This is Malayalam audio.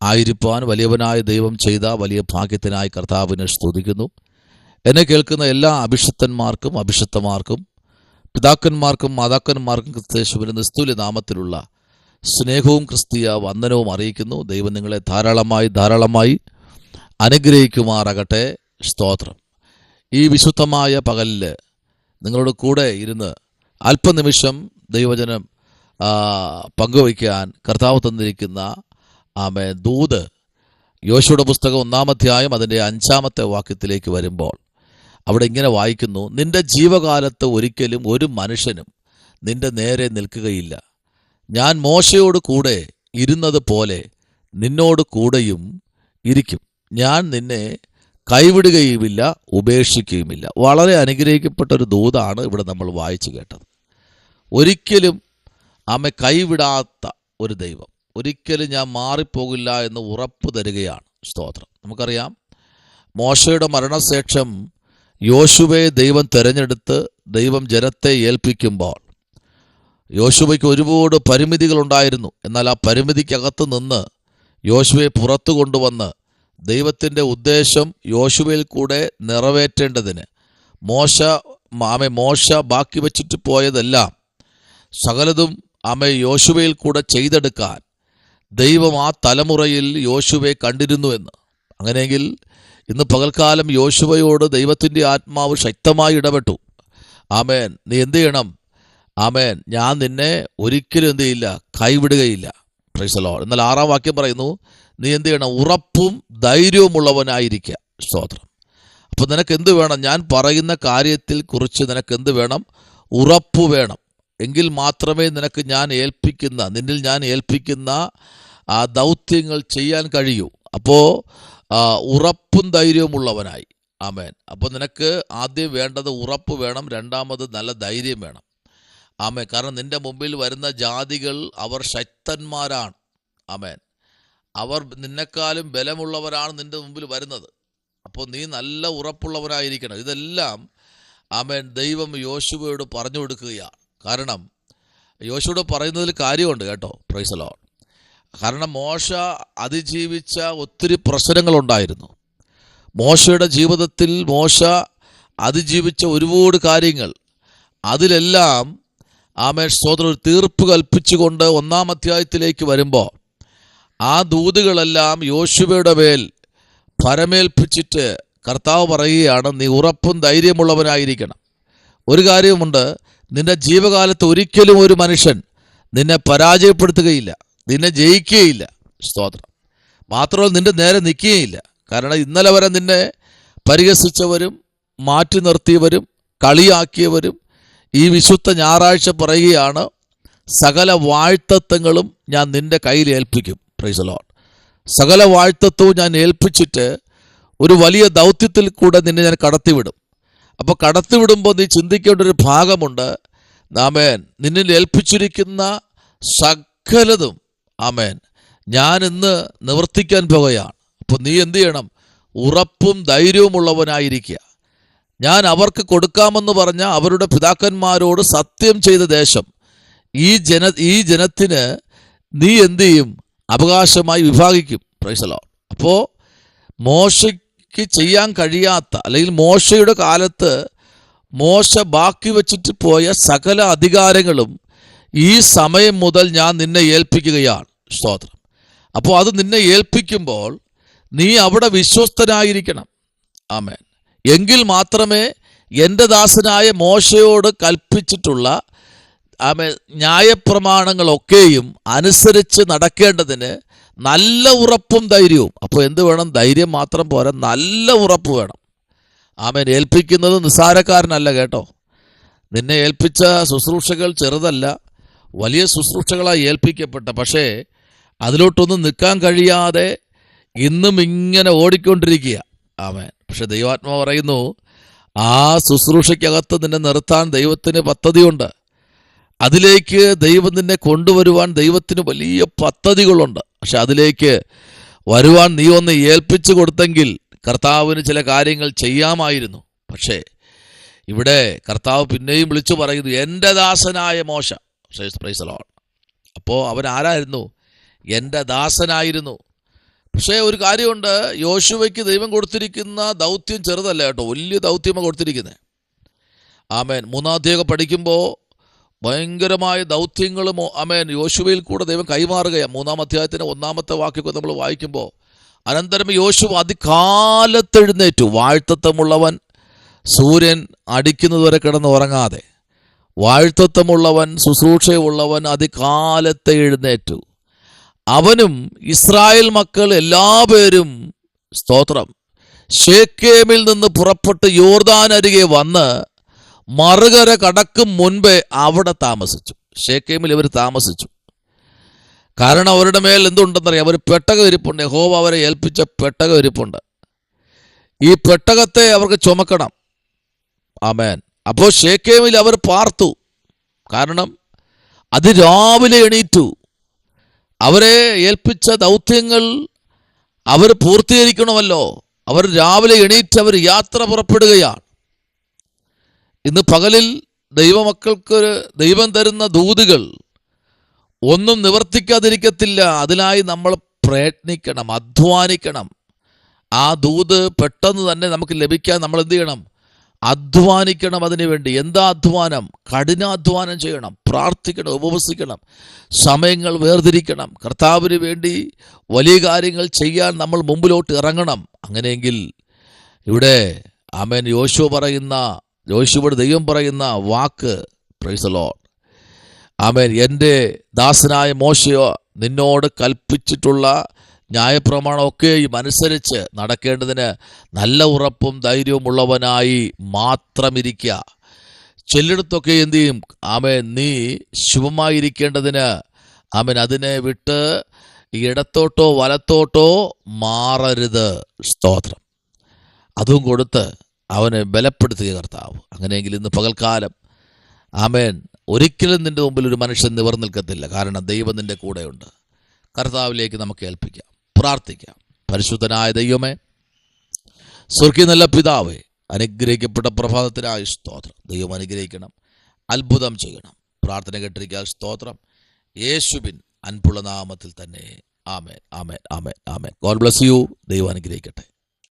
ആയിരിക്കാൻ വലിയവനായ ദൈവം ചെയ്ത വലിയ ഭാഗ്യത്തിനായി കർത്താവിനെ സ്തുതിക്കുന്നു. എന്നെ കേൾക്കുന്ന എല്ലാ അഭിഷിക്തന്മാർക്കും അഭിഷിക്തമാർക്കും പിതാക്കന്മാർക്കും മാതാക്കന്മാർക്കും ക്രിസ്തയേശുവിന്റെ നിസ്തുല്യ നാമത്തിലുള്ള സ്നേഹവും ക്രിസ്തീയ വന്ദനവും അറിയിക്കുന്നു. ദൈവം നിങ്ങളെ ധാരാളമായി അനുഗ്രഹിക്കുമാറാകട്ടെ. സ്തോത്രം. ഈ വിശുദ്ധമായ പകലിൽ നിങ്ങളുടെ കൂടെ ഇരുന്ന് അല്പനിമിഷം ദൈവജനം പങ്കുവയ്ക്കാൻ കർത്താവ് തന്നിരിക്കുന്ന ദൂത് യോശുവയുടെ പുസ്തകം 1-ാം അധ്യായം അതിൻ്റെ 5-ാമത്തെ വാക്യത്തിലേക്ക് വരുമ്പോൾ അവിടെ ഇങ്ങനെ വായിക്കുന്നു: നിന്റെ ജീവകാലത്ത് ഒരിക്കലും ഒരു മനുഷ്യനും നിന്റെ നേരെ നിൽക്കുകയില്ല. ഞാൻ മോശയോട് കൂടെ ഇരുന്നത് പോലെ നിന്നോട് കൂടെയും ഇരിക്കും. ഞാൻ നിന്നെ കൈവിടുകയുമില്ല, ഉപേക്ഷിക്കുകയുമില്ല. വളരെ അനുഗ്രഹിക്കപ്പെട്ട ഒരു ദൂതാണ് ഇവിടെ നമ്മൾ വായിച്ചു കേട്ടത്. ഒരിക്കലും കൈവിടാത്ത ഒരു ദൈവം, ഒരിക്കലും ഞാൻ മാറിപ്പോകില്ല എന്ന് ഉറപ്പ് തരികയാണ്. സ്തോത്രം. നമുക്കറിയാം, മോശയുടെ മരണശേഷം യോശുവയെ ദൈവം തിരഞ്ഞെടുത്ത് ദൈവം ജനത്തെ ഏൽപ്പിക്കുമ്പോൾ യോശുവയ്ക്ക് ഒരുപാട് പരിമിതികളുണ്ടായിരുന്നു. എന്നാൽ ആ പരിമിതിക്കകത്ത് നിന്ന് യോശുവയെ പുറത്തു കൊണ്ടുവന്ന് ദൈവത്തിൻ്റെ ഉദ്ദേശം യോശുവയിൽ കൂടെ നിറവേറ്റേണ്ടതിന് മോശ ബാക്കി വച്ചിട്ട് പോയതെല്ലാം സകലതും യോശുവയിൽ കൂടെ ചെയ്തെടുക്കാൻ ദൈവം ആ തലമുറയിൽ യോശുവയെ കണ്ടിരുന്നുവെന്ന്. അങ്ങനെയെങ്കിൽ ഇന്ന് പകൽക്കാലം യോശുവയോട് ദൈവത്തിൻ്റെ ആത്മാവ് ശക്തമായി ഇടപെട്ടു. ആമേൻ. നീ എന്ത് ചെയ്യണം? ആമേൻ. ഞാൻ നിന്നെ ഒരിക്കലും എന്ത് ചെയ്യില്ല, കൈവിടുകയില്ല. Praise the Lord. എന്നാൽ 6-ാം വാക്യം പറയുന്നു, നീ എന്ത് ചെയ്യണം? ഉറപ്പും ധൈര്യവുമുള്ളവനായിരിക്കുക. സ്തോത്രം. അപ്പോൾ നിനക്ക് എന്ത് വേണം? ഞാൻ പറയുന്ന കാര്യത്തിൽ കുറിച്ച് നിനക്ക് എന്ത് വേണം? ഉറപ്പ് വേണം. എങ്കിൽ മാത്രമേ നിനക്ക് നിന്നിൽ ഞാൻ ഏൽപ്പിക്കുന്ന ആ ദൗത്യങ്ങൾ ചെയ്യാൻ കഴിയൂ. അപ്പോൾ ഉറപ്പും ധൈര്യവുമുള്ളവനായി. ആമേൻ. അപ്പോൾ നിനക്ക് ആദ്യം വേണ്ടത് ഉറപ്പ് വേണം, രണ്ടാമത് നല്ല ധൈര്യം വേണം. ആമേൻ. കാരണം നിന്റെ മുമ്പിൽ വരുന്ന ജാതികൾ അവർ ശക്തന്മാരാണ്. ആമേൻ. അവർ നിന്നെക്കാളും ബലമുള്ളവരാണ് നിന്റെ മുമ്പിൽ വരുന്നത്. അപ്പോൾ നീ നല്ല ഉറപ്പുള്ളവരായിരിക്കണം. ഇതെല്ലാം ആമേൻ ദൈവം യോശുവയോട് പറഞ്ഞു കൊടുക്കുകയാണ്. കാരണം യോശുവയോട് പറയുന്നതിൽ കാര്യമുണ്ട് കേട്ടോ. Price the Lord. കാരണം മോശ അതിജീവിച്ച ഒത്തിരി പ്രശ്നങ്ങളുണ്ടായിരുന്നു. മോശയുടെ ജീവിതത്തിൽ മോശ അതിജീവിച്ച ഒരുപാട് കാര്യങ്ങൾ, അതിലെല്ലാം ആമേൻ സ്തോത്രം ഒരു തീർപ്പ് കൽപ്പിച്ചുകൊണ്ട് 1-ാം അധ്യായത്തിലേക്ക് വരുമ്പോൾ ആ ദൂതുകളെല്ലാം യോശുവയുടെ മേൽ ഫലമേൽപ്പിച്ചിട്ട് കർത്താവ് പറയുകയാണ്, നീ ഉറപ്പും ധൈര്യമുള്ളവനായിരിക്കണം. ഒരു കാര്യമുണ്ട്, നിന്റെ ജീവകാലത്ത് ഒരിക്കലും ഒരു മനുഷ്യൻ നിന്നെ പരാജയപ്പെടുത്തുകയില്ല, നിന്നെ ജയിക്കുകയില്ല. സ്തോത്രം. മാത്രമല്ല നിന്റെ നേരെ നിൽക്കുകയില്ല. കാരണം ഇന്നലെ വരെ നിന്നെ പരിഹസിച്ചവരും മാറ്റി നിർത്തിയവരും കളിയാക്കിയവരും ഈ വിശുദ്ധ ഞായറാഴ്ച പറയുകയാണ്, സകല വാഴ്ത്തത്വങ്ങളും ഞാൻ നിന്റെ കയ്യിൽ ഏൽപ്പിക്കും. Price the Lord. സകല വാഴ്ത്തത്വവും ഞാൻ ഏൽപ്പിച്ചിട്ട് ഒരു വലിയ ദൗത്യത്തിൽ കൂടെ നിന്നെ ഞാൻ കടത്തിവിടും. അപ്പോൾ കടത്തിവിടുമ്പോൾ നീ ചിന്തിക്കേണ്ട ഒരു ഭാഗമുണ്ട്. ആമേൻ. നിന്നിൽ ഏൽപ്പിച്ചിരിക്കുന്ന സകലതും ആമേൻ ഞാൻ ഇന്ന് നിവർത്തിക്കാൻ പോകുകയാണ്. അപ്പോൾ നീ എന്ത് ചെയ്യണം? ഉറപ്പും ധൈര്യവുമുള്ളവനായിരിക്കുക. ഞാൻ അവർക്ക് കൊടുക്കാമെന്ന് പറഞ്ഞ അവരുടെ പിതാക്കന്മാരോട് സത്യം ചെയ്ത ദേശം ഈ ജനത്തിന് നീ എന്ത് ചെയ്യും? അവകാശമായി വിഭാഗിക്കും. Price the Lord. അപ്പോൾ മോശയ്ക്ക് ചെയ്യാൻ കഴിയാത്ത, അല്ലെങ്കിൽ മോശയുടെ കാലത്ത് മോശ ബാക്കി വച്ചിട്ട് പോയ സകല അധികാരങ്ങളും ഈ സമയം മുതൽ ഞാൻ നിന്നെ ഏൽപ്പിക്കുകയാണ്. സ്തോത്രം. അപ്പോൾ അത് നിന്നെ ഏൽപ്പിക്കുമ്പോൾ നീ അവിടെ വിശ്വസ്തനായിരിക്കണം. ആമേൻ. എങ്കിൽ മാത്രമേ എൻ്റെ ദാസനായ മോശയോട് കൽപ്പിച്ചിട്ടുള്ള ന്യായപ്രമാണങ്ങളൊക്കെയും അനുസരിച്ച് നടക്കേണ്ടതിന് നല്ല ഉറപ്പും ധൈര്യവും. അപ്പോൾ എന്ത് വേണം? ധൈര്യം മാത്രം പോരാ, നല്ല ഉറപ്പ് വേണം. ആമേൻ. ഏൽപ്പിക്കുന്നത് നിസ്സാരക്കാരനല്ല കേട്ടോ. നിന്നെ ഏൽപ്പിച്ച ശുശ്രൂഷകൾ ചെറുതല്ല, വലിയ ശുശ്രൂഷകളായി ഏൽപ്പിക്കപ്പെട്ട, പക്ഷേ അതിലോട്ടൊന്നും നിൽക്കാൻ കഴിയാതെ ഇന്നും ഇങ്ങനെ ഓടിക്കൊണ്ടിരിക്കുക. ആമേൻ. പക്ഷെ ദൈവാത്മാവ് പറയുന്നു, ആ ശുശ്രൂഷയ്ക്കകത്ത് നിന്നെ നിർത്താൻ ദൈവത്തിന് പദ്ധതിയുണ്ട്. അതിലേക്ക് ദൈവം നിന്നെ കൊണ്ടുവരുവാൻ ദൈവത്തിന് വലിയ പദ്ധതികളുണ്ട്. പക്ഷെ അതിലേക്ക് വരുവാൻ നീ ഒന്ന് ഏൽപ്പിച്ചു കൊടുത്തെങ്കിൽ കർത്താവിന് ചില കാര്യങ്ങൾ ചെയ്യാമായിരുന്നു. പക്ഷേ ഇവിടെ കർത്താവ് പിന്നെയും വിളിച്ചു പറയുന്നു, എൻ്റെ ദാസനായ മോശ. Price the Lord. അപ്പോൾ അവൻ ആരായിരുന്നു? എൻ്റെ ദാസനായിരുന്നു. പക്ഷേ ഒരു കാര്യമുണ്ട്, യോശുവയ്ക്ക് ദൈവം കൊടുത്തിരിക്കുന്ന ദൗത്യം ചെറുതല്ല കേട്ടോ, വലിയ ദൗത്യമാണ് കൊടുത്തിരിക്കുന്നത്. ആമേൻ. 3-ാം അധ്യായം പഠിക്കുമ്പോൾ ഭയങ്കരമായ ദൗത്യങ്ങളും ആമേൻ യോശുവയിൽ കൂടെ ദൈവം കൈമാറുകയാണ്. 3-ാം അധ്യായത്തിന് 1-ാമത്തെ വാക്യമൊക്കെ നമ്മൾ വായിക്കുമ്പോൾ, അനന്തരം യോശുവ അതികാലത്തെഴുന്നേറ്റു, വാഴ്ത്തത്വമുള്ളവൻ സൂര്യൻ അടിക്കുന്നതുവരെ കിടന്ന് ഉറങ്ങാതെ, വാഴ്ത്തത്വമുള്ളവൻ ശുശ്രൂഷയുള്ളവൻ അതികാലത്തെ എഴുന്നേറ്റു, അവനും ഇസ്രായേൽ മക്കൾ എല്ലാവരും സ്തോത്രം ശേക്കേമിൽ നിന്ന് പുറപ്പെട്ട് യോർദാൻ അരികെ വന്ന് മറുകര കടക്കും മുൻപേ അവിടെ താമസിച്ചു. ശേക്കേമിൽ ഇവർ താമസിച്ചു. കാരണം അവരുടെ മേൽ എന്തുണ്ടെന്നറിയാം, അവർ പെട്ടകം ഇരിപ്പുണ്ട്. യഹോവ അവരെ ഏൽപ്പിച്ച പെട്ടകം ഇരിപ്പുണ്ട്. ഈ പെട്ടകത്തെ അവർക്ക് ചുമക്കണം. ആമേൻ. അപ്പോൾ ശേക്കേമിൽ അവർ പാർത്തു. കാരണം അതിരാവിലെ എണീറ്റു. അവരെ ഏൽപ്പിച്ച ദൗത്യങ്ങൾ അവർ പൂർത്തീകരിക്കണമല്ലോ. അവർ രാവിലെ എണീറ്റ് അവർ യാത്ര പുറപ്പെടുകയാണ്. ഇന്ന് പകലിൽ ദൈവമക്കൾക്ക് ദൈവം തരുന്ന ദൂതുകൾ ഒന്നും നിവർത്തിക്കാതിരിക്കത്തില്ല. അതിനായി നമ്മൾ പ്രയത്നിക്കണം, അധ്വാനിക്കണം. ആ ദൂത് പെട്ടെന്ന് തന്നെ നമുക്ക് ലഭിക്കാൻ നമ്മൾ എന്ത് ചെയ്യണം? അധ്വാനിക്കണം. അതിനു വേണ്ടി എന്താ അധ്വാനം? കഠിനാധ്വാനം ചെയ്യണം, പ്രാർത്ഥിക്കണം, ഉപവസിക്കണം, സമയങ്ങൾ വേർതിരിക്കണം. കർത്താവിന് വേണ്ടി വലിയ കാര്യങ്ങൾ ചെയ്യാൻ നമ്മൾ മുമ്പിലോട്ട് ഇറങ്ങണം. അങ്ങനെയെങ്കിൽ ഇവിടെ ആമേൻ യോശുവയുടെ ദൈവം പറയുന്ന വാക്ക്, പ്രൈസ് ദി ലോർഡ്, ആമേൻ, എൻ്റെ ദാസനായ മോശയോ നിന്നോട് കൽപ്പിച്ചിട്ടുള്ള ന്യായപ്രമാണമൊക്കെയും അനുസരിച്ച് നടക്കേണ്ടതിന് നല്ല ഉറപ്പും ധൈര്യവും ഉള്ളവനായി മാത്രം ഇരിക്കുക. ചെല്ലിടത്തൊക്കെ എന്തു ചെയ്യും? ആമേൻ, നീ ശുഭമായിരിക്കേണ്ടതിന് ആമേൻ അതിനെ വിട്ട് ഇടത്തോട്ടോ വലത്തോട്ടോ മാറരുത്. സ്തോത്രം. അതും കൊടുത്ത് അവനെ ബലപ്പെടുത്തുക കർത്താവ്. അങ്ങനെയെങ്കിൽ ഇന്ന് പകൽക്കാലം ആമേൻ ഒരിക്കലും നിന്റെ മുമ്പിൽ ഒരു മനുഷ്യൻ നിവർന്നു നിൽക്കത്തില്ല. കാരണം ദൈവം നിന്റെ കൂടെയുണ്ട്. കർത്താവിലേക്ക് നമുക്ക് ഏൽപ്പിക്കാം, പ്രാർത്ഥിക്കാം. പരിശുദ്ധനായ ദൈവമേ, സ്വർഗീയ നല്ല പിതാവേ, അനുഗ്രഹിക്കപ്പെട്ട പ്രഭാതത്തിനായി സ്തോത്രം. ദൈവം അനുഗ്രഹിക്കണം, അത്ഭുതം ചെയ്യണം. പ്രാർത്ഥന കേട്ടിരിക്കാൻ സ്തോത്രം. യേശുവിൻ അൻപുള്ള നാമത്തിൽ തന്നെ. ആമേൻ, ആമേൻ, ആമേൻ, ആമേൻ. God bless you. ദൈവം അനുഗ്രഹിക്കട്ടെ.